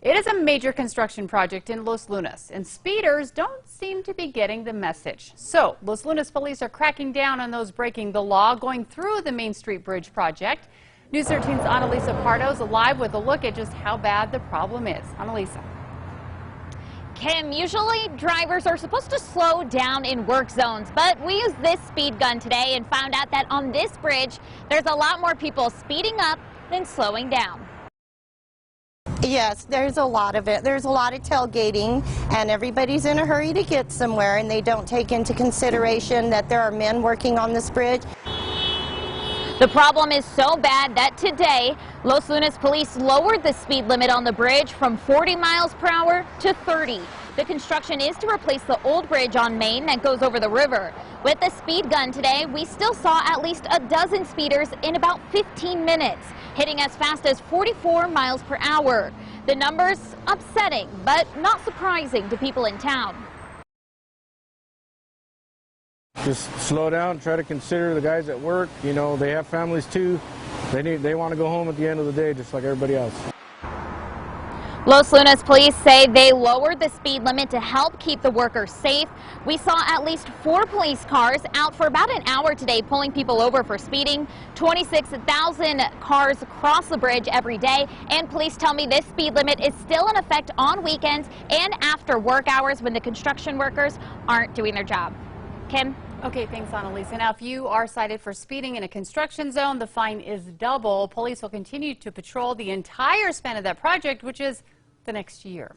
It is a major construction project in Los Lunas, and speeders don't seem to be getting the message. So, Los Lunas police are cracking down on those breaking the law, going through the Main Street Bridge project. News 13's Annalisa Pardo is live with a look at just how bad the problem is. Annalisa. Kim, usually drivers are supposed to slow down in work zones, but we used this speed gun today and found out that on this bridge, there's a lot more people speeding up than slowing down. Yes, there's a lot of it. There's a lot of tailgating, and everybody's in a hurry to get somewhere, and they don't take into consideration that there are men working on this bridge. The problem is so bad that today, Los Lunas police lowered the speed limit on the bridge from 40 miles per hour to 30. The construction is to replace the old bridge on Main that goes over the river. With the speed gun today, we still saw at least a dozen speeders in about 15 minutes, hitting as fast as 44 miles per hour. The numbers upsetting, but not surprising to people in town. Just slow down, try to consider the guys at work. You know, they have families too. They want to go home at the end of the day just like everybody else. Los Lunas police say they lowered the speed limit to help keep the workers safe. We saw at least 4 police cars out for about an hour today pulling people over for speeding. 26,000 cars cross the bridge every day, and police tell me this speed limit is still in effect on weekends and after work hours when the construction workers aren't doing their job. Kim? Okay, thanks, Annalisa. Now, if you are cited for speeding in a construction zone, the fine is double. Police will continue to patrol the entire span of that project, which is the next year.